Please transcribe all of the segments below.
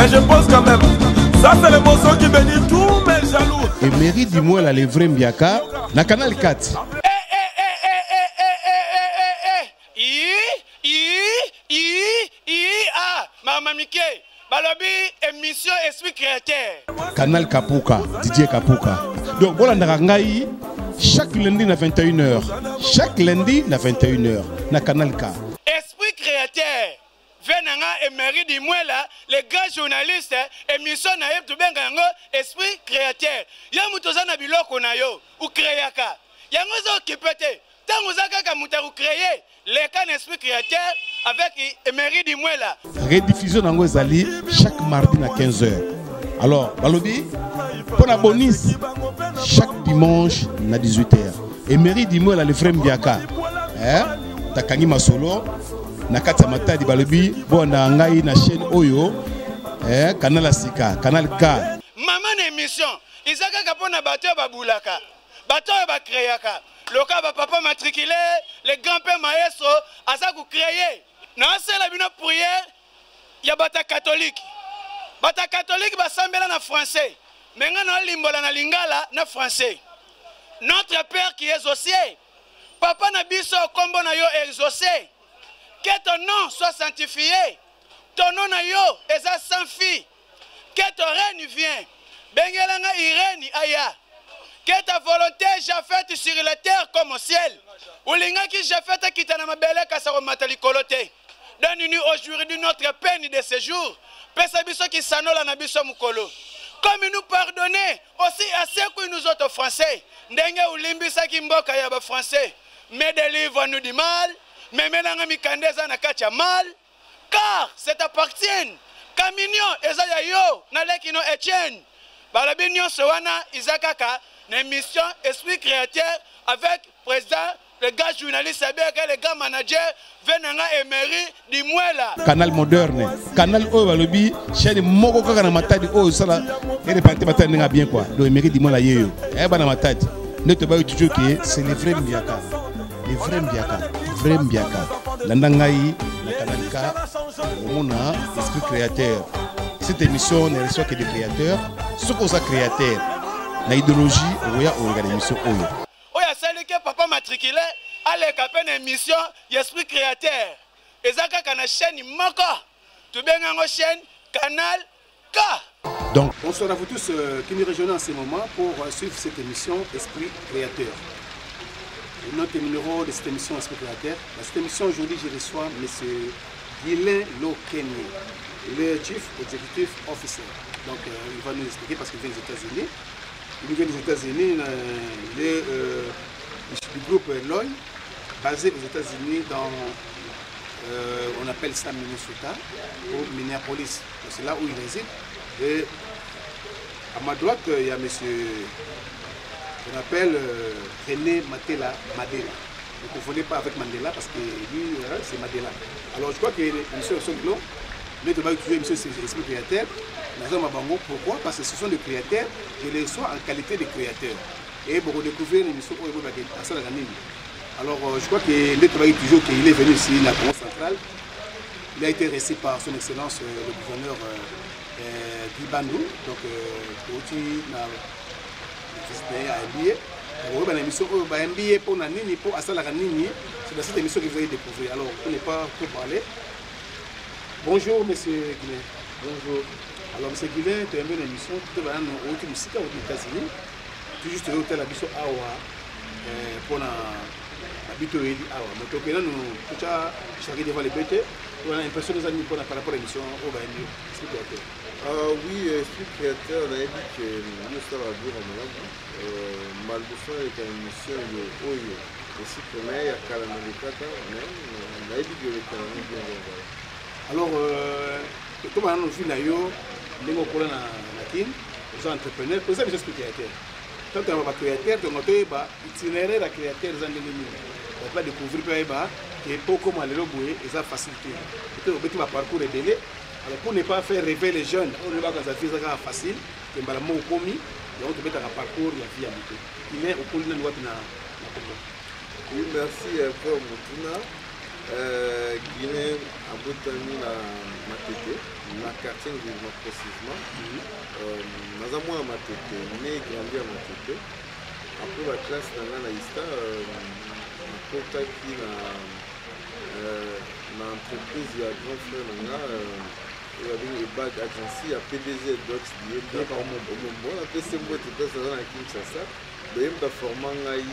Mais je pense quand même, ça c'est le morceau qui bénit tous mes jaloux. Et Mairie dis-moi la vrai Mbiaka, na Canal 4. Maman Mickey, Balobi, émission Esprit Créateur. Canal Kapuka, Didier Kapuka. Donc voilà, Narangaï, chaque lundi à 21h. Chaque lundi à 21h. Na Canal K. Esprit Créateur. Venanga et Marie Dimouela, les grands journalistes, émission Naïb Tubengango, Esprit Créateur. Yamutoza na biloko na yo, ou créaka. Yangozo kipete. Tangozaka kamuta ou créer, les can Esprit Créateur avec Emery Dimouela. Rediffusion dans Zali chaque mardi à 15h. Alors, Balobi, pour la bonus, chaque dimanche à 18h. Emery Dimouela, le frère Mbiaka. Takangi Masolo, Nakata Mata di Balobi, bon, na chaîne Oyo, Canal Asika, Canal K. Maman émission, Isaka Kapona Bato Baboulaka, Bato Bakreaka, le cas papa matriculé, les grands-pères maestro, à ça vous créez. Dans la prière, il y a bata catholique. Bata catholique va s'embêter en français. Mais dans limbola na lingala na français. Notre Père qui est exaucé. Papa na biso kombo na yo exaucé. Que ton nom soit sanctifié. Ton nom na yo est sans fi. Que ton règne vienne. Bengelanga ireni aya. Que ta volonté soit faite sur la terre comme au ciel. Oulinga qui soit faite qui t'a na mabele kasaro matali kolote. Donne-nous aujourd'hui notre peine de séjour. Pesabiso qui s'anola na biso mukolo. Comme nous pardonner aussi à ceux qui nous autres français. Ndenge ulimbisa kimboka ya ba français. Mais délivre-nous du mal. Mais menanga mikandeza na kacha mal. Car c'est appartient. Kaminyo ezaya yo na lekino Etienne. Balabinyo sowana izakaka na émission Esprit Créateur avec président les gars journalistes, les gars managers, Venanga Emery Dimouela. Canal moderne, canal Oyo chaîne Moko Kaka Matadi Oyo Sala, et les parties Matadi n'a bien quoi. Donc Emery Dimouela Yeyo, et Bana Matadi. Ne te pas toujours que c'est les vrais Mbiaka. Les vrais Mbiaka, vrais Mbiaka. Landangaï, la Canal K, on a Esprit Créateur. Cette émission ne reçoit que des créateurs, ce qu'on a créateur. La idéologie, on regarde l'émission Oyo. Papa matriculé à l'écapé d'émission Esprit Créateur. Et ça, quand la chaîne Moko, tu bien en chaîne Canal K. Donc, bonsoir à vous tous qui nous rejoignent en ce moment pour suivre cette émission Esprit Créateur. Et notre numéro de cette émission Esprit Créateur. Dans cette émission aujourd'hui, je reçois M. Guylain Lokene, le Chief Executive Officer. Donc, il va nous expliquer parce qu'il vient des États-Unis. Il vient des États-Unis, du groupe LOI, basé aux États-Unis dans, on appelle ça Minnesota, ou Minneapolis. C'est là où il réside. Et à ma droite, il y a monsieur, on appelle René Matela Madela. Ne confondez pas avec Mandela parce que lui, c'est Madela. Alors je crois que monsieur Songlo, mais de utiliser monsieur Esprit Créateur. Pourquoi? Parce que ce sont des créateurs, je les reçois en qualité de créateurs. Et pour découvrir l'émission, alors je crois que le travail toujours qu'il est venu ici, la Congo centrale, il a été reçu par son excellence le gouverneur Guy Bandou, donc aussi na visité à MBA. On va l'émission MBA pour Nani, pour Asala Nini, c'est dans cette émission que vous allez découvrir. Alors pour ne pas trop parler, bonjour monsieur Guilain. Bonjour. Alors monsieur Guilain, tu as une émission, tu vas au Mexique aux États-Unis. Tout juste au hôtel Abisso Awa pour l'habitude Awa. Donc, nous avons chargé devant les bêtes. On a l'impression que nous avons par rapport à l'émission au Baïni. Oui, Esprit Créateur, on a dit que nous sommes à Bourg en Malabo. Malboufin est une émission de Oyo. Aussi, on a Kalamarikata, on a dit que le Kalamarikata. Alors, comme on a vu là, nous avons des entrepreneurs, pour ça, les Esprit Créateur. Quand on va créateur, on va itinéraire à créateur, on va découvrir que pour comment les loboués, ils ont facilité. Peut-être qu'on parcours est délai. Alors pour ne pas faire rêver les jeunes, on ne va pas faire ça facile. On va le commis, et on te met un parcours, il y a viabilité. Il est au cours de la loi. Oui, merci pour Moutuna. Guinée abotami na Matete, na quartier précisément. Dans un mois à Matete, né et grandi à Matete. Après la classe dans la Ista, qui na entreprise ya grand frère nanga il y avait une bag agency à PDG Docs lié par mon bon après c'est moi tout ça dans la Kinshasa donc da formant ngai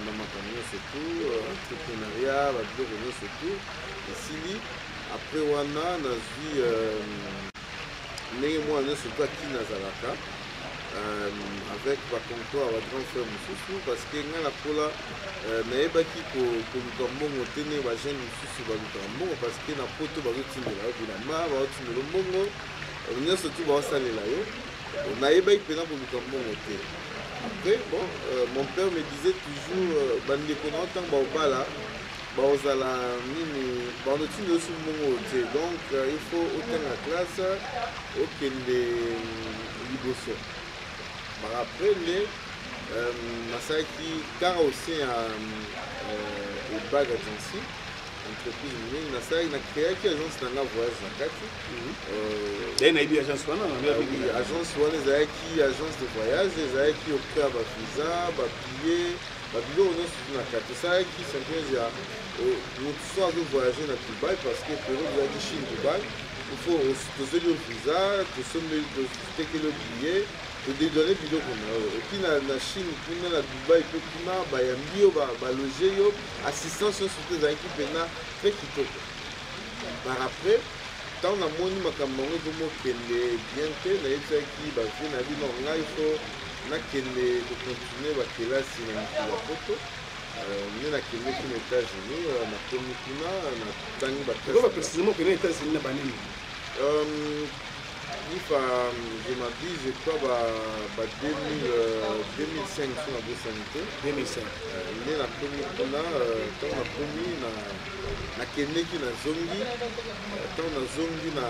na makambo surtout entrepreneuriat ba biloko surtout ici après wana na zui ndenge moi surtout qui nazalaka avec le concours à grand frère Moussou parce que nous avons naebaki koluka mbongo te ne bajene mosusu baluka mbongo parce que na poto bazotindela yo bilamba bazotindela mbongo nyonso tu baosalela yo nayebaki mpena koluka mbongo te. Après bon mon père me disait toujours bandeko na ntango baobala baozala nini baotindela osu mbongo te donc il faut otanga classe okende liboso. Après les Masaki car aussi une bague agency entreprise mingi Masaki na créé qui agence dans la voyage na kati une agence wana agence wana ezalaki agence de voyage ezalaki okrea ba visa ba billet nyonso na kati osalaki symbiose ya motu so azo voyager na Dubaï parce que période ezalaki Chine Dubaï il faut tozeli yo visa totekeli yo billet todedonne biloko na yo epuis na Chine kuna na Dubaï mpe kuna bayambi yo baloge yo assistance nyonso te ezalaki mpena très kitoko. Par après ntango namoni makambo yango ezomokende bien te nayebisaki bavie na bino ngai fo nakende kocontinue bakelasi na mikolo ya poto nde nakendeki na États-Unis nakomi kuna natangi précisément okende na États-Unis na banini je m'habille, je crois, 2005 sur la bourse sanitaire. 2005. Il y a la première quand on a promis na Keneki na Zongi, quand on a Zongi na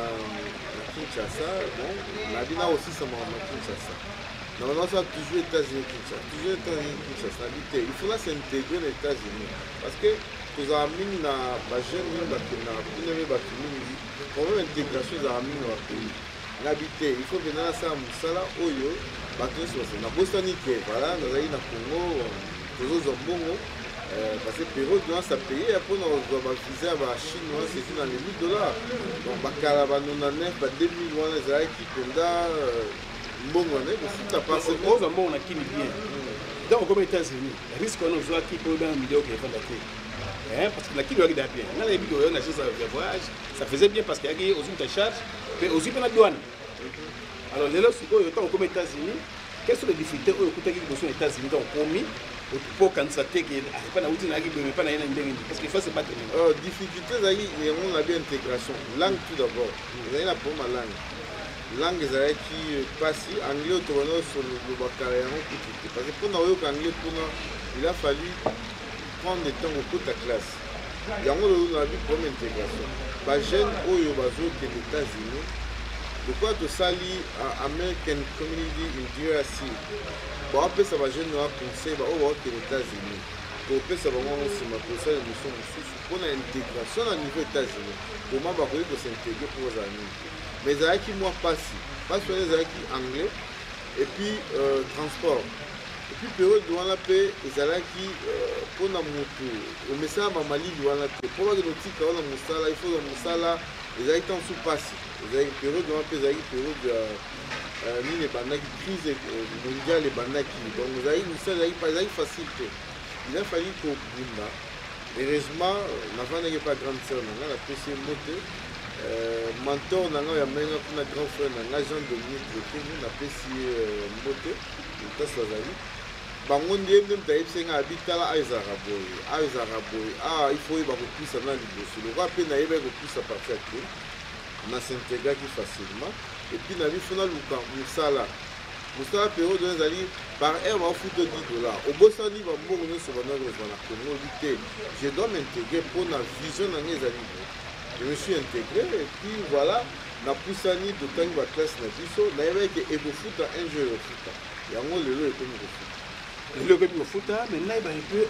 Kinshasa, bon, la vie aussi ça m'a Kinshasa. Normalement, ça a toujours États-Unis Kinshasa, toujours États-Unis Kinshasa. Il faut là s'intégrer aux États-Unis parce que nous avons mis na jeune monde qui na une bakini, quand même intégration dans la pays. L'habité, il faut venir à ça, Moussala, Oyo, Baton Sossé. Na Boston, voilà, nous avons na Congo, nous avons Bongo, parce que Pérou doit se payer, après nous avons visé à la Chine, c'était dans les $1000. Donc, Bakalaba, nous avons 2000, les Aïe qui Konda, Bongo, tout à part. C'est bon, on a qui bien. Donc, comme les États-Unis, le risque qu'on a qui peut dans une vidéo qui est fantastique. Parce que la qui doit bien. Dans les vidéos, on a juste un voyage, ça faisait bien parce qu'il y a aussi une charge, mais aussi pour la douane. Alors, les autres, comme les États-Unis, quelles sont les difficultés aux États-Unis ont commis pour constater qu'il n'y a pas de parce qu'il faut se battre. Difficulté, on a bien l'intégration. Langue tout d'abord. Vous avez la première langue. Langue qui passe anglais au sur le baccalauréat. Parce que pour nous, anglais, il a fallu prendre le temps au cours de la classe. Il y a une première intégration. Les jeunes qui sont aux États-Unis, de quoi tu salis American Community in DRC. Bon, après ça va jeune à conseil aux États-Unis. Pour après ça va aussi ma conseil de mission pour l'intégration à niveau États-Unis. Pour moi, il faut s'intégrer pour vos amis. Mais ça qui moi passe sur les anglais et puis transport. Et puis période de la paix, ils allaient qui pour la moto. Au message à Mali de la paix. Pour la nautique, on a Moussala, il faut la Moussala. Ils allaient en sous-passe. Ils allaient période de la paix, ils allaient période de les bandaki crise mondiale les bandaki. Donc ils allaient Moussala, ils allaient facilité. Il a fallu qu'au Bunda. Heureusement, l'enfant n'est pas grande sœur, on a la PC moto. Mentor, on a un grand frère, on a Jean Dominique, on a PC moto. Bango ndiye mtaipse nga abitala aizaraboy il faut y repousse na liboso le roi pe na yeba repousse à partir de na s'intégrer facilement et puis na bifuna luka musala période de zali par heure va foutre $10 au bosani va mbongo ne so bana na Congo vite je dois m'intégrer pour na vision na ngezali je me suis intégré et puis voilà na poussani de temps va classe na biso na yeba que ego foot un jeu de foot yango lelo ekomi ko foot le foot maintenant il va un peu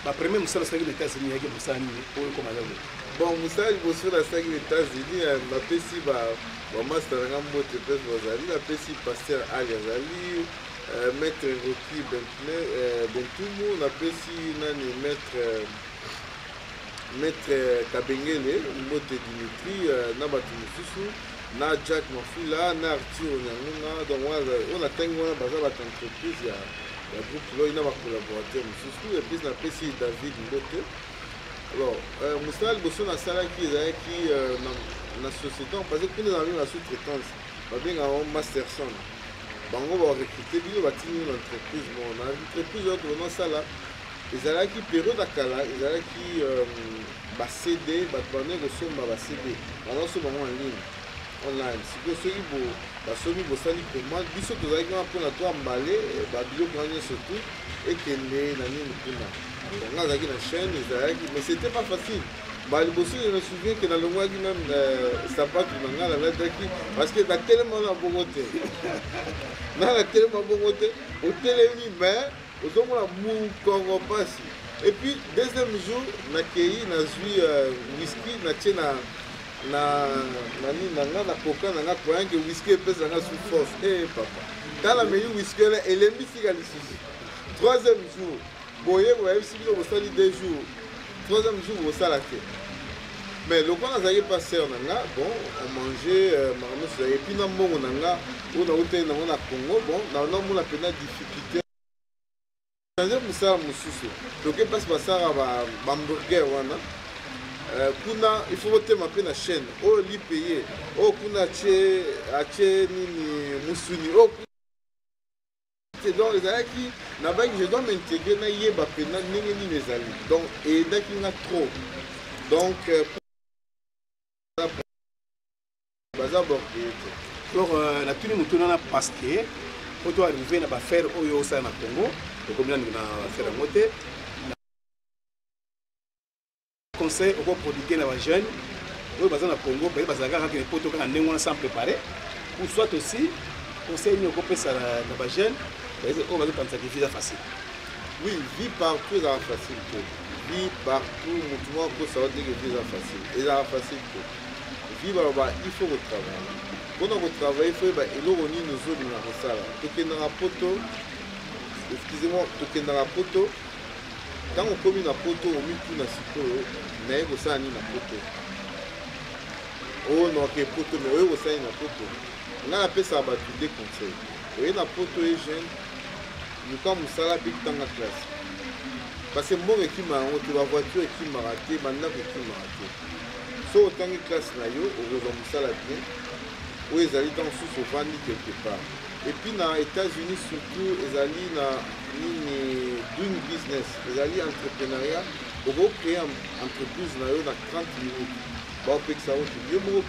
bapremier mosala asalaki na États-Unis yaki mosala nini oyo ekoma aza bon mosala liboso nasalaki na États-Unis napesi bamaster nanga mbote mpese bazali napesi paster ali azali maître Roki Bentumu napesi nani maître Kabengele mbote Dimitri na bato mosusu na Jack Mafula na Arthur Onyangunga donc on atangi wana baza bato entreprise ya groupe loyi na bacollaborateur mosusu epesi napesi David Mbote. Alors mosala liboso nasalaki ezalaki na société parce que kuna ezalaki na sous-traitance babengaka Masterson bango barecrute bino batini na entreprise mo na entreprise oyo tonosala ezalaki période ya kala ezalaki ba-CD bato bane kosomba ba-CD banasomba ngo en ligne online sikoyo soki basomi bosali commande biso tozalaki wana mpona toambale babiloko wana nyonso tu ekende na nini kuna nga azalaki na chaîne ezalaki mais c'était pas facile liboso je me souviens que nalongwaki même sapatu na nga nalataki parce que natelema na bongo te natelema bongo te otelemi mais ozomona mokongo mpasi et puis deuxième jour nakei nazwi whisky natie na nini na nga na koka na nga koyange whisky epesa nga sous force papa tala mei whisky ela elembisika lisusu troisième jour boye boyebisi bino bosali 2 jours troisième jour bosala te mais lokola nazalaki pasteur na nga bon on mangeait maramoso ezalaki epuis na mbongo na nga oyo nauteli nango na Congo bon namona mpena difficulté change mosala mosusu toke mpasi basalaka bamburger wana kuna il faut botema mpe na chaîne oyo lipeye oyo kuna atie nini musuni oyo donc ezalaki nabaki je dois m'intégrer nayeba mpena ndenge nini ezali donc eyedaki nga trop donc baza borgeye te donc natuni motuna na parce que po to arrive na bafere oyo osala na Congo tokomina na bafere yango te conseil okoprodike na bajeune oyo baza na Congo baye bazalaka kaka ne poto kaka ndenge wana sans préparer ou soit aussi conseil nini okopesa na bajeune oyo bazokanisaki visa facile. Oui, vie partout est facile. Vie partout, mouvement pour savoir que vie est facile. Et c'est facile. Vie, il faut retravailler. Quand on retravaille, il faut que nous autres nous ça. Excusez-moi, quand on commet dans poto, on met tout dans ce poto, mais on s'en est dans poto. Oh non, que poto, mais on s'en est dans poto. On a appelé ça des conseils. Vous voyez, dans poto est jeune. Nous sommes en classe. Parce que moi, je suis ma voiture qui m'a raté, ma nave qui m'a raté. Si autant de classe, on a bien. Où ils allaient dans sous au vent quelque part. Et puis dans les États-Unis, surtout, ils allaient dans une business, ils allaient entrepreneuriat. On va créer une entreprise dans 30 minutes. On peut que ça va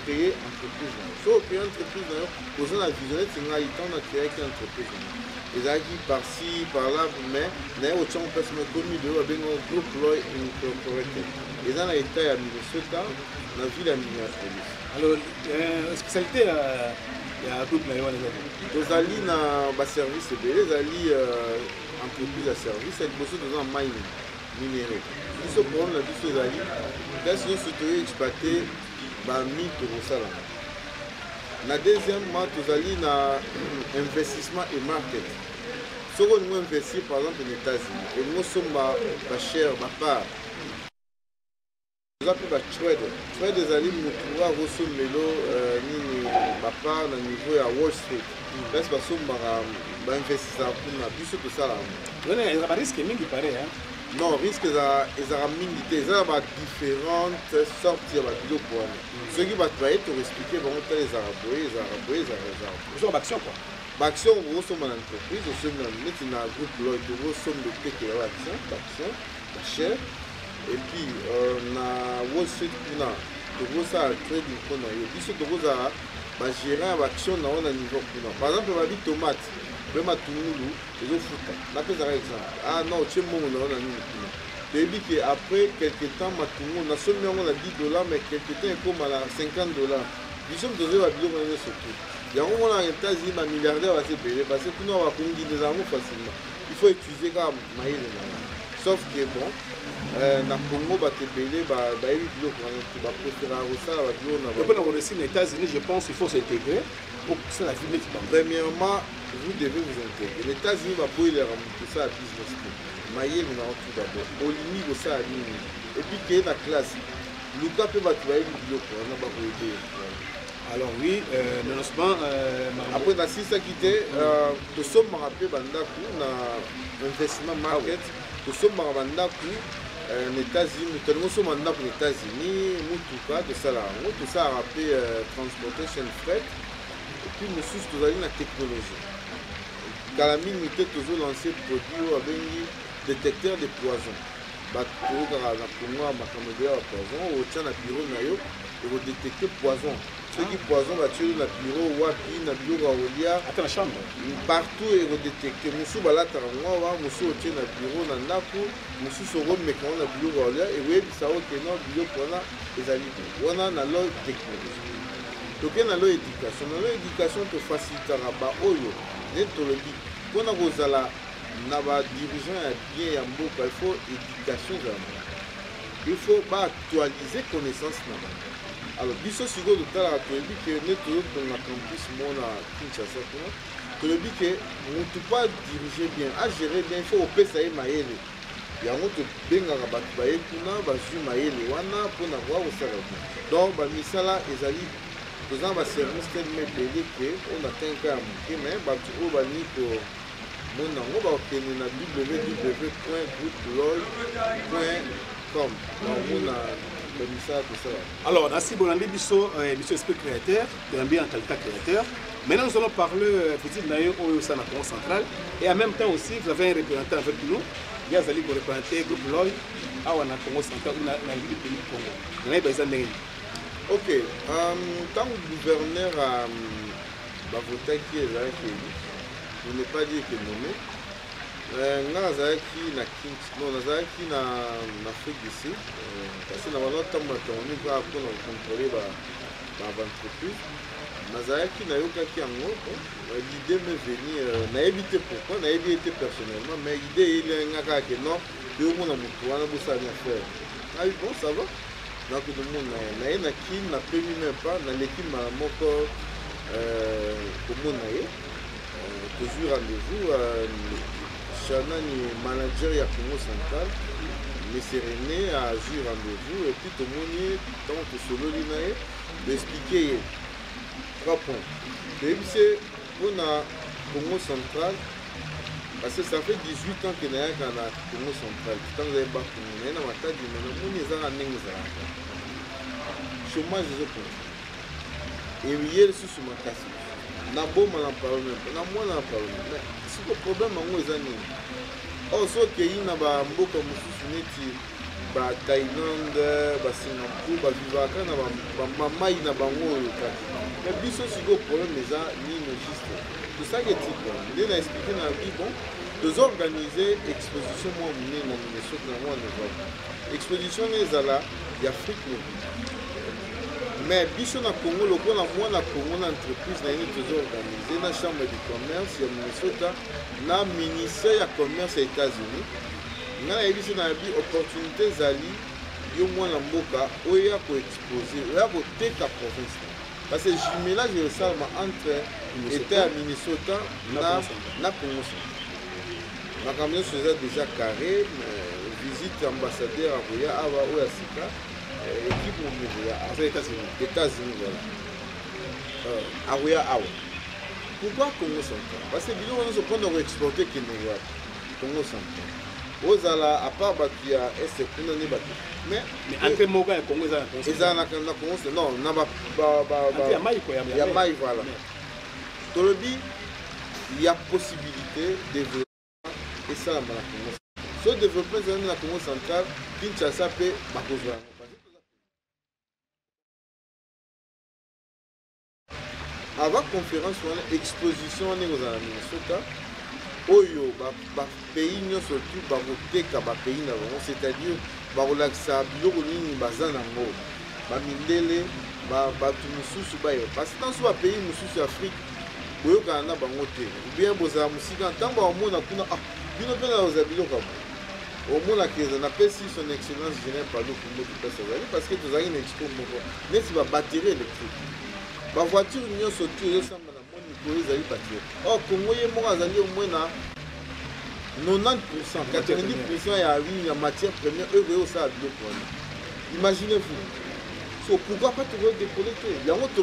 créer une entreprise. Si on crée une entreprise, on a la visionnette, c'est un temps de créer une entreprise. Ils arrivent par-ci, par-là, mais on a commis de un groupe Loy Incorporated. Ils ont été à Minnesota, dans la ville de Minneapolis. Alors, la spécialité il y a un groupe là, ils allaient dans le service, ils allaient entreprise à service, ils allaient dans un mining, minerai. Ils sont pour nous, ils allaient, quand ils sont exploités, ils ont na deuxième mois, nous allons dans investissement et market. Si nous investissons par exemple aux États-Unis, et nous sommes chers, part. Nous appelons trade. Trade des alliés, nous trouvons à Rosso-Melo, part au niveau à Wall Street. Parce que nous sommes investisseurs pour nous, tout ça. Il y a un risque qui paraît. Non, risque ils ont différentes sortes de vidéos. Ceux qui vont expliquer comment les arabes. Ils ont action quoi. Action, nous sommes en entreprise, nous sommes dans un groupe, nous sommes de TK action, cher. Et puis, on a Wall Street, nous avons un trading, nous avons géré l'action à un niveau. Par exemple, on a dit tomates. Même à Toulouse, ils ont foutu. Par exemple, ah non, tu es mon nom, on a dit après quelques temps, on a seulement $10, mais quelques temps, comme à $50. Nous sommes dans un avion, on est surtout. Il y a un moment où on a un milliardaire à se payer parce que nous avons des armes facilement. Il faut utiliser comme maïs. sauf que bon na Congo batebele bayebi biloko wana bapréférera kosala babiloko na Depuis qu'on est aux États-Unis, je pense qu'il faut s'intégrer pour que ça la vie mette. premièrement vous devez vous intégrer les États-Unis baboyelaka moto osala business te mayele na tout d'abord olimi kosala nini epuis keye na classe luka mpe bato bayebi biloko wana bakoyede. Alors oui, malheureusement, après nasisaki te tosombaka mpe bandako na investissement market tosombaka bandako na États-Unis tolingi osomba ndako na États-Unis mutuka tosala yango tosalaka mpe transportation fret epuis mosusu tozali na technologie kala mingi te tozolanse produit oyo abengi détecteur de poison bato toyokaka na Congo makambo ebele ya poison otya na bureau na yo ekodétecte poison soki poison batieli na bureau wapi na biloko ya kolia attends la chambre. partout ekodétecte mosusu balataka ngwawa mosusu otie na bureau na ndako mosusu okomeka ngo na biloko ya kolia ekoyebisa okeno biloko wana ezali wana na lo technologie toke na lo éducation na lo éducation tofacilitaka baoyo nde tolobi mpona kozala na badirigeant ya bien ya mboka il faut éducation ezala il faut baactualiser connaissance na bango. Alors biso sikoyo totalaka toyebi ke nde tozotonga campus mo na Kinshasa kuna toyebi ke motu mpo adirige bien agere bien il faut kopesa ye mayele yango tobengaka bato baye kuna bazwi mayele wana mpona koya kosala bien donc bamisala ezali toza na baservice telema ebele ke oyo natanka ya moke me bato oyo balingi komona yango bakokende na www.groupelol.com baomona bamisala tosala. Alors, Nassi Bolandi Bisso, Bisso esprit créateur, bien en qualité créateur. Maintenant, nous allons parler petit d'ailleurs au sein de la Congo centrale. Et en même temps aussi, vous avez un représentant avec nous. Il y a Zali pour représenter le groupe LOI à la Congo centrale ou dans la ville du Congo. Vous avez besoin de ok, tant que le gouverneur a voté qui est là, je n'ai pas dit que nommé. Nga nazalaki na nazalaki na Afrique du Sud parce que na banotamba toni kwa mpona kocontrole baentreprise nazalaki nayokaki yango l'idée m'est venue nayebi te pourquoi nayebi ete personnellement mais idée elengaka ke non toyomona motu wana bosani affaire nabi bon ça va nakodomona naye na kine napemi même pas naleki mala moko komona ye tozwi rendez-vous Chana ni manager ya Congo central, mais René a eu rendez-vous et puis tout le monde tant que solo linae d'expliquer 3 points. Et puis c'est pour la Congo central parce que ça fait 18 ans que n'a pas na Congo central. Tant que ba Congo na matadi na moni ezanga ndenge ezalaka. Chômage ezokonza. Et hier sous makasi. Na boma na parlement, na mwana na parlement. Le problème est que or soki na bamboka mosusu neti Thaïlande, Singapour bavivaka na bamamai na bango oyo kaka mais biso sikoyo problème eza nino juste tosaki etike nde na explike na bi bon tozoorganize exposition mwa monene na Minnesota na mwa novembre exposition ezala ya Afrique mobile mais biso na Congo lokola mwana Congo na entreprise na yini tozoorganize na chambre de commerce ya Minnesota na ministère ya commerce ya États-Unis nga nayebi so na yabi opportunité ezali yo mwana mboka oya koexpose oya koteka province parce que jumelage esalama entre état ya Minnesota na Congo makambo nyonso eza déjà carré visite ambassadeur akoya awa oyo asika équipe mobile ya États-Unis voilà akoya awa pourquoi Congo central parce que biloko nyonso mpona koexporte kende Congo central ozala à part bato ya este kuna ne bato mais entre moko ya Congo eza na Congo non na ya mai voilà tolobi il y a possibilité de développement et ça na Congo so développement ezali na Congo central Kinshasa mpe bakozwa avant conférence wana exposition wana ekozala na Minnesota oyo bapays nyonso tu bakoteka bapays na bango c'est-à-dire bakolakisa biloko nini baza nango bamindele bato mosusu bayo parce que ntanso bapays mosusu ya Afrique boyokana na bango te bien bozala mosika ntango bamona kuna bino mpe na kozala biloko au moins la crise on appelle si son excellence génère par nous pour nous passer parce que tous une expo mais si va batterie électrique ba voiture nous surtout yo samba na moni ko ezali batterie oh Congo ye mo azali au moins na 90% 90% ya matière première eux ça bloc imaginez-vous. So pourquoi pas te redéconnecter? Il y a un autre qui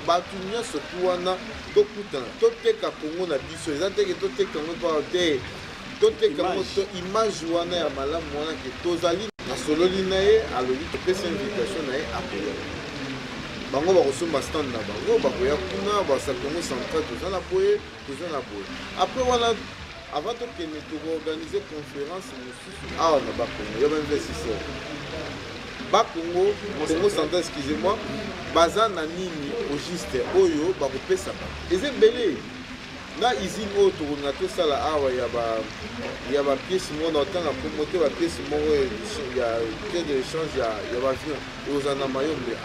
battu surtout wana to kuta to teka Congo na biso ezate ke to teka ngo pa te to teka ngo to image wana ya malamu wana ke tozali na sololi na ye alobi to pesa invitation na ye apoya bango ba kosomba stand na bango ba koya kuna ba sa Congo central to na boye après wana avant que nous organiser conférence ah na ba Congo yo ba investisseur Bakongo, Congo Central, excusez-moi, baza na nini au juste oyo ba kopesa ba. Ezembele na usine auto na to sala awa ya ba pièce mo na tanga ko monter ba pièce mo ya quai d'échange ya ba avion aux ana mayombe a.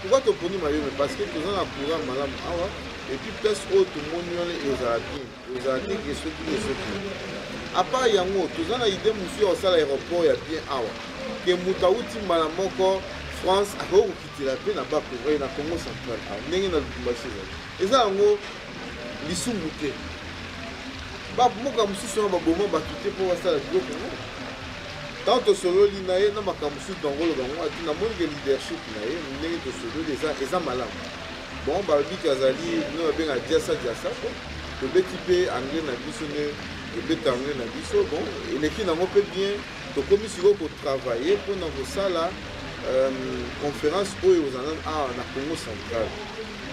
Pourquoi to poni mayombe parce que tous na programme malamu awa et puis pièce auto moniole aux arabes que ce qui à part yango tous na idée monsieur au sala aéroport ya bien awa. Que Moutaouti Malamoko, France, a quitté la paix là-bas pour voir la Congo central. N'est-ce pas? Et ça, en gros, les sous-boutés. Bah, moi, comme si je suis un bon battu pour voir ça, le Congo. Tant que solo, l'inaïe, n'a pas comme si dans le Congo, il y a moins de leadership, n'est-ce pas? Solo, les gens malades. Bon, bah, dit qu'Azali, nous avons bien à dire ça, le BTP anglais n'a pas sonné, le BT anglais n'a pas sonné. Bon, et les filles n'ont pas bien. Donc, comme il faut travailler pour la conférence où ils ont na Congo central.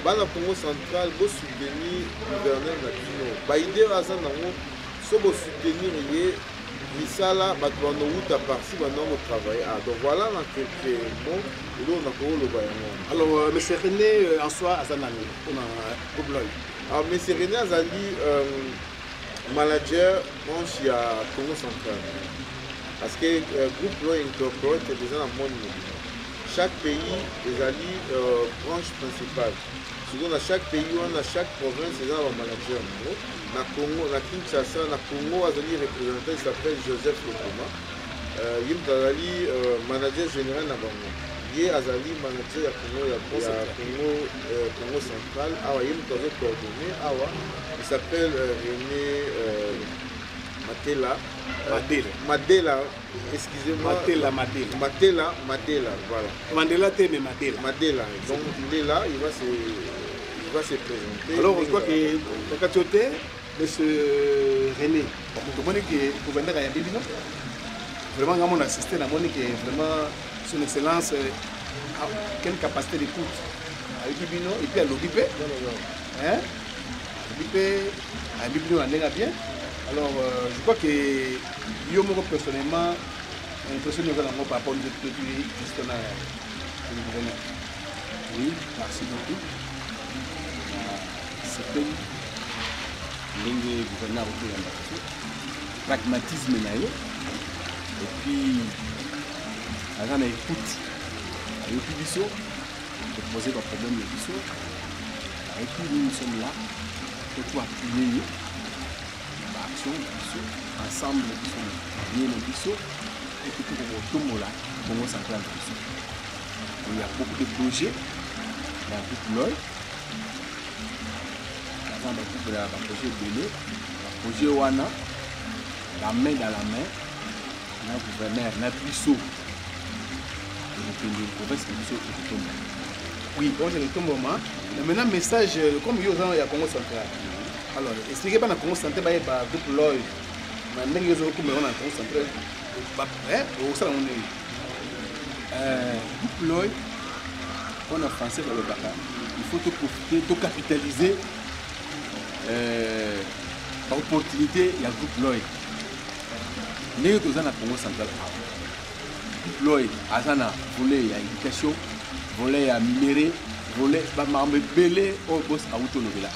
Dans la Congo central, vous soutenir le gouverneur national. Bah, idée à ça, si vous soutenir Misala, bah, tu vas nous partir, bah, nous travailler. Donc voilà, dans quelques mots, nous avons le baillement. Alors, M. René, en soi, à Zanani, on a Gobloy. Alors, M. René Azali, manager, il y a Congo central. Parce que le groupe Law Incorporate est déjà dans le monde. Chaque pays est allé branche principale. Souvent, dans chaque pays, dans chaque province, il y a un manager. Dans Congo, dans Kinshasa, dans Congo, il y a un représentant qui s'appelle Joseph Lokoma. Il y a un manager général dans Congo. Il y a un manager Congo central. Il y a un coordonné. Il s'appelle René Madela, excusez-moi. Madela, voilà. Mandela Témé Madela. Donc il est là, il va se présenter. Alors je crois que le côté M. René, comment est-ce que vous venez à Yambibino? Vraiment, on a assisté à Monique, vraiment, son excellence, quelle capacité d'écoute à Yambibino et puis à l'Obipé. Hein? L'Obipé, à Yambibino, on est bien. Alors, je crois que yo personnellement, impressionné par rapport à justement le gouverneur. Oui, merci beaucoup. C'est un gouverneur pragmatisme et puis on écoute avec Bisso de poser des problèmes de Bisso. Et puis nous sommes là pour appuyer ensemble qui sont liés au Bisso et puis tout le monde là, Congo central de Bisso. Il y a beaucoup de projets dans le groupe LOI. Dans le groupe de projet Bélé, le projet Wana, la main dans la main, le gouverneur, le Bisso, le province de Bisso et le Tomba. Oui, on est au moment. Maintenant, message, comme il y a Congo central. Alors, expliquez pas dans le Congo central, il y a un groupe LOI. Mais il y a un groupe central. Groupe LOI, on a français dans le Dakar. Il faut te profiter, te capitaliser l'opportunité, il y a le groupe LOI. Nous sommes dans le Congo central. Le groupe LOI, Azana, volet, il y a éducation, volet, il y a minerai, volet, belé, au boss, à Outonovela.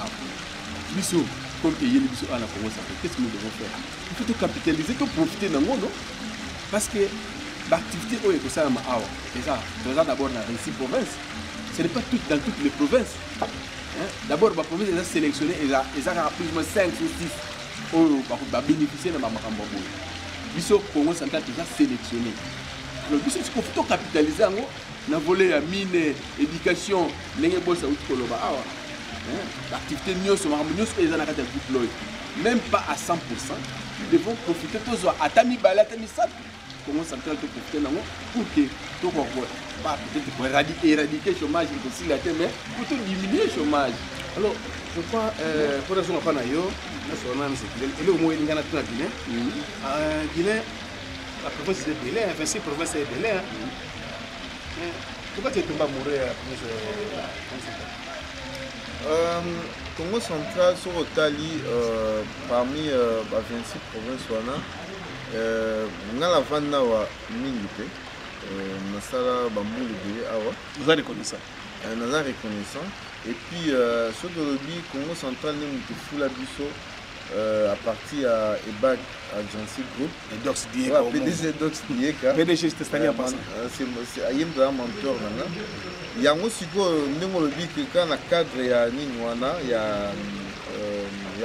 Bisso, comme il y a Bisso à la Congo central, qu'est-ce que nous devons faire? Il faut te capitaliser, te profiter d'un monde, parce que l'activité est ça d'abord dans 26 provinces. Ce n'est pas tout dans toutes les provinces. D'abord, la province est sélectionnée et ça a plus ou moins 5 ou 6 qui bénéficient de ma macambo. biso Congo central déjà sélectionné. Alors biso tu faut capitaliser en na volet à mine éducation ndenge bossa uti koloba awa. L'activité nyonso nyonso ezana kata groupe loy. Même pas à 100%. Nous devons profiter tous à Atami Bala Atami Sat. Congo central de profiter nango pour que tout pas peut-être pour éradiquer le chômage aussi la terre mais pour diminuer le chômage. Alors je crois pour raison qu'on a yo na so na c'est le mot ngana tuna Guinée. Guinée la province de Belé, enfin si province de Belé. Pourquoi tu es tombé amoureux à Congo central sur Otali parmi 26 provinces on a la vanda wa mingi pe nasala bambulu bele awa vous avez reconnaissant et puis sur le Congo central ne mutu fula biso à partir à EBAC Agency Group Dox Dieka PDG Dox Dieka PDG c'est en passant c'est ayem de mentor nana yango siko ndenge lobi que quand na cadre ya nini wana ya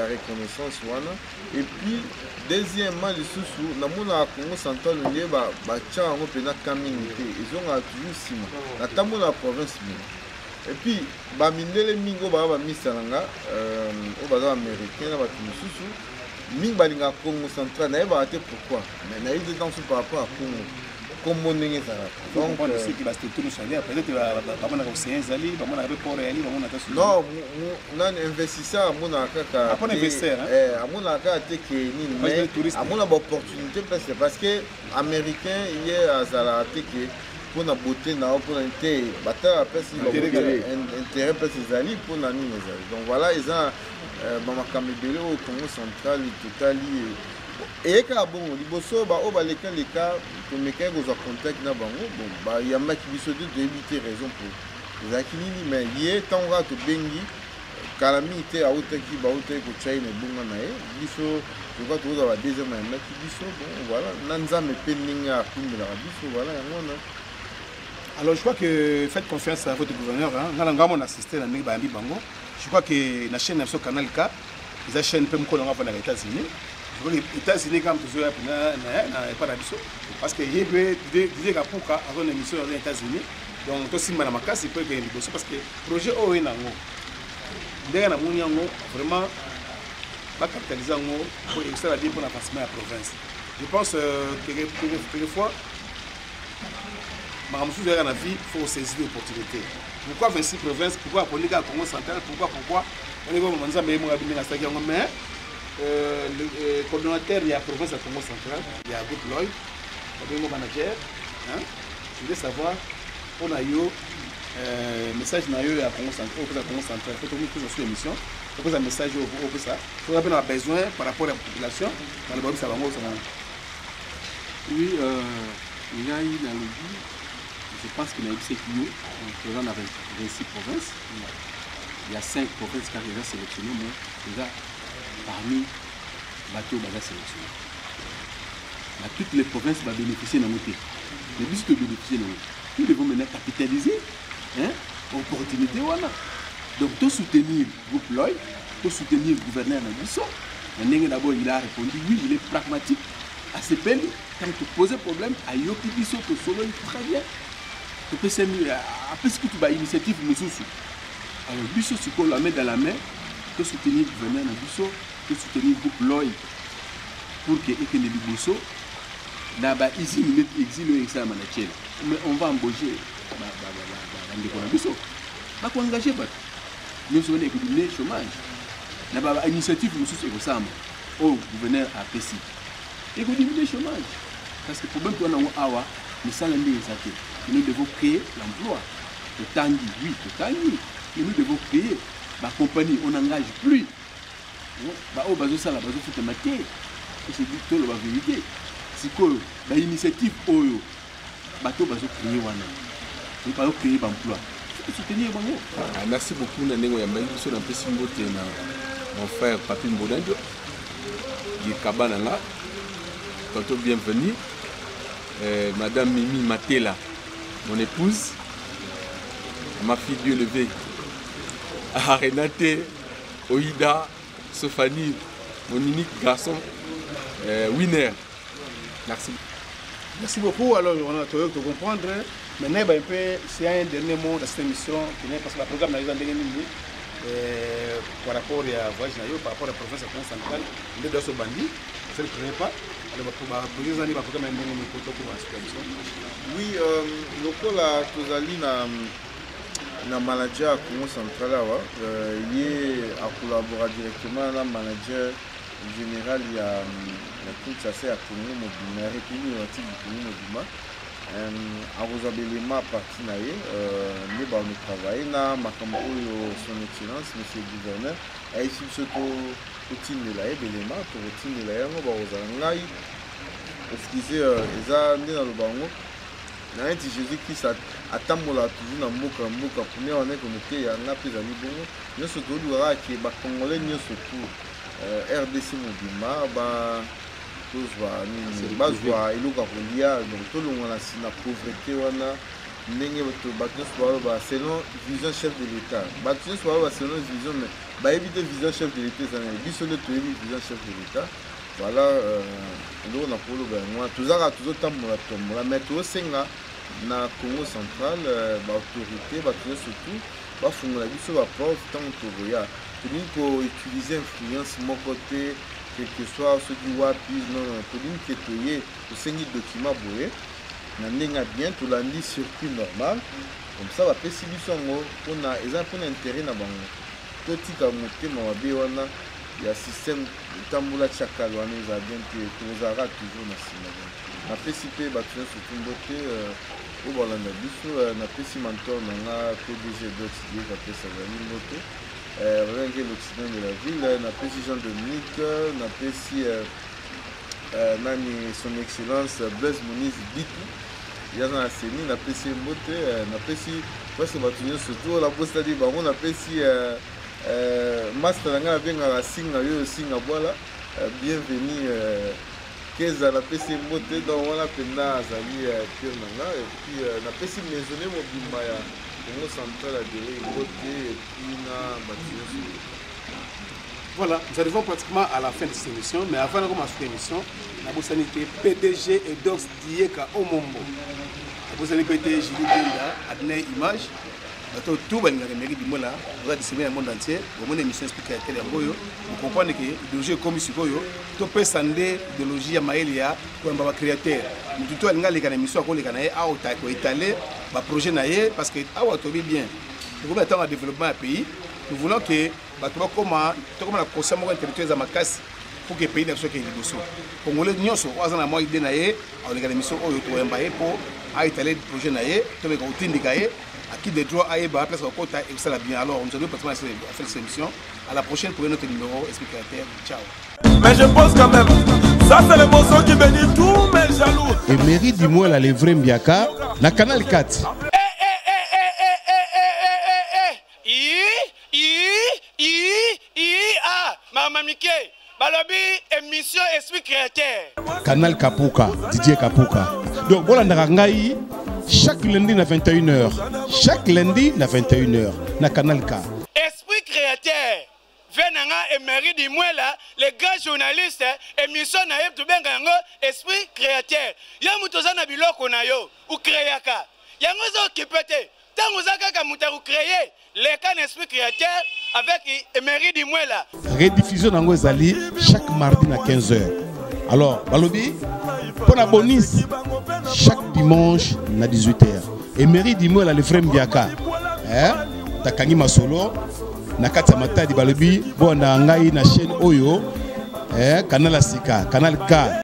reconnaissance wana et puis deuxièmement lisusu namona Congo central nge ba tia yango pena communauté ezonga toujours sima na tambo na province et puis ba mindele mingo ba misalanga o baza américain na batu lisusu mingi balinga Congo central na ba te pourquoi mais na ils dans par rapport à Congo comme ndenge ezala donc c'est qui va se tourner sur les peut-être ba mona ko science ali ba mona ko port ali ba mona ta non nan investisseur amona kaka apona investir amona kaka te ke nini mais amona ba opportunité parce que américain hier azala te ke pour la beauté pour l'intérêt intérêt personnel pour la nini donc voilà ils ont makamebele au Congo central totali et ka bon liboso ba o ba leka to meka go za contact na bango bon ba yamaki biso de éviter raison pour zakini mais yé tanga to bengi calamité a utaki ba utaki ko China bunga na e biso to ka to za ba deuxième yamaki biso bon voilà nanza me peninga kumbela biso voilà yango. Alors je crois que faites confiance à votre gouverneur. On a assisté à la Bango. Je crois que la chaîne sur Canal K, la chaîne peut me coller dans les États-Unis. Je crois que les États-Unis quand toujours pas d'habitude parce que il veut dire qu'à pourquoi avoir une émission aux États-Unis. Donc aussi madame Makas il peut gagner parce que projet O est nango. Derrière na moni yango vraiment pas capitaliser yango pour extraire pour l'avancement de la province. Je pense que quelquefois dans la vie, il faut saisir l'opportunité. Pourquoi 26 provinces? Pourquoi appeler à Congo central? Pourquoi on est comme mais le coordonnateur il y a province à Congo central, il y a groupe Lloyd, il y a un manager. Je voulais savoir, on a eu message à Congo central, il faut que nous sur l'émission, il faut un message au ça. Il faut avoir besoin par rapport à la population, dans le bon ça va. Oui, il y a eu dans le but. Je pense qu'il y a eu ces kilos, on a 26 provinces. Il y a 5 provinces qui ont déjà sélectionné, mais déjà parmi les bateaux qui ont sélectionné. Toutes les provinces vont bénéficier de nos thé. Mais puisque bénéficier de nous devons maintenant capitaliser l'opportunité. Donc, tout soutenir le groupe Loy, tout soutenir le gouverneur Nabiso. D'abord, il a répondu oui, il est pragmatique. À ces peines, quand tu poses problème, à Yoki Biso, que solo très bien. Tu peux après ce que tu as initiative, alors Biso, tu peux la mettre dans la main, tu soutenir le gouverneur Nabiso, tu soutenir le groupe Loy pour que les Biso, d'abord, ici, nous mettons exil et examen. Mais on va embaucher dans Biso. On va engager, nous sommes économisés le chômage. D'abord, l'initiative, nous sommes au gouverneur à Pessi. Et vous diminuez le chômage. Parce que le problème qu'on a à Awa, nous devons créer l'emploi. Le tangi, oui, le tangi. Mais nous devons créer. La compagnie, on n'engage plus. On va faire la base de la matière. Et c'est dit que la vérité. C'est que l'initiative, on va créer l'emploi. Il faut soutenir l'emploi. Merci beaucoup, Nanengo Yambaï. Nous sommes un peu symboliques. Mon frère Papi Mboudanjo, qui est Kabananga. Tantôt bienvenue, Madame Mimi Matela, mon épouse, ma fille Dieu levé, Renate, Oïda, Sophanie, mon unique garçon, Winner, Merci. Merci beaucoup. Alors, on a tout comprendre. Maintenant, c'est un dernier mot de cette émission parce que le programme n'a pas été par rapport à voyage, par rapport à la province centrale, on est dans ce bandit, c'est le premier pas. Alors, pour la première année, le programme est une situation. Oui, le coup là, tous allés na manager à Congo Central, il a collaboré directement avec le manager général il y a Kinshasa à Congo Mobima, République du Congo Mobima. À vos abéléments partis naïe, nous allons travailler na makambo son excellence monsieur le gouverneur et ici surtout routine de la abéléments pour routine de la yango baoza ngai excusez eza ndina lo bango na eti Jésus Christ atambola toujours na mboka pour on est connecté ya na pesa ni bongo nyonso to luka ke ba congolais nyonso tout RDC Mobima ba bazwa eloko kolia donc tolongola na pauvreté wana ndenge bato nyonso selon vision chef de l'état bato nyonso selon vision mais bayebi te vision chef de l'état ezana biso nde toyebi vision chef de l'état voilà eloko na koloba yango tozaka tozotambola tombola mais tosenga na Congo central baautorité bato nyonso tout bafungola biso baprof ntango tokoya tolingi koutilize influence moko te quel que soit ceux qui voient plus non pour dire que tu es au sein du document boé n'en bien tout lundi circuit normal comme ça va passer du son on a exemple un intérêt na bango tout tika monter ma wana il y a système tambula chakal wana ils a bien tous arrêts toujours na cinéma na PCP battu surtout beauté au balanda biso na PC mentor na PDG d'Oxyde va passer la beauté Rengue l'Occident de la ville, n'a pas si Jean-Dominique, n'a pas si son excellence Blaise Moniz Bitou, il y a un CENI, n'a pas si Mbote, n'a pas si, parce que Matunio surtout, la poste dit, on n'a pas si Master Nanga bien à la Singa, Singa voilà, bienvenue, Keza, n'a pas si Mbote, donc on a Pena, Zali, Pierre Nanga, et puis n'a pas si maisonné Mobimaya. Voilà, nous arrivons pratiquement à la fin de cette émission, mais avant de commencer cette émission, la Boussanité PDG et Dox Dieka Omombo. La Boussanité PDG Julie Benda a donné une image. Tout le monde a distribué dans le monde entier. Au monde émission expliquée à Téléboyo, vous comprenez que l'idéologie est comme Sikoyo, tout peut s'ender l'idéologie à Maëlia comme un créateur. Nous tout le monde a émission à l'écanaï, à Otako, étalé, un projet naïe, parce que à Otobi bien. Nous voulons attendre un développement à pays. Nous voulons que, comme la conscience intellectuelle à ma casse, pour que le pays ne soit que les dossiers. Congolais, nous sommes à moi idée naïe, à l'émission Oyoto Mbaye pour étaler le projet naïe, tout le monde a à qui des droits à Eba, place au quota et ça la bien. Alors, nous allons pratiquement faire cette émission. À la prochaine pour notre numéro explicateur. Ciao. Mais je pense quand même, ça c'est le morceau qui bénit tous mes jaloux. Et Mairie dis-moi la Lévré Mbiaka, la Canal 4. Maman Mickey, Balobi, émission Esprit Créateur. Canal Kapuka, Didier Kapuka. Donc, voilà, Narangaï. Chaque lundi à 21h. Chaque lundi à 21h. Na Canal K. Esprit créateur. Venanga et Marie Dimouela, les grands journalistes, émission naïf tout bien gango, esprit créateur. Yamutoza na biloko na yo, ou créaka. Yango zo kipete. Tango zaka muta ou créer, les can esprit créateur avec Marie Dimouela. Rediffusion nango ezali chaque mardi à 15h. Alors, Balobi, pour la bonus, chaque dimanche à 18h. Et Mairie dis-moi le frère Mbiaka. Takangi Masolo, Nakata Mata di Balobi, bon na ngai na chaîne Oyo, Canal Asika, Canal K.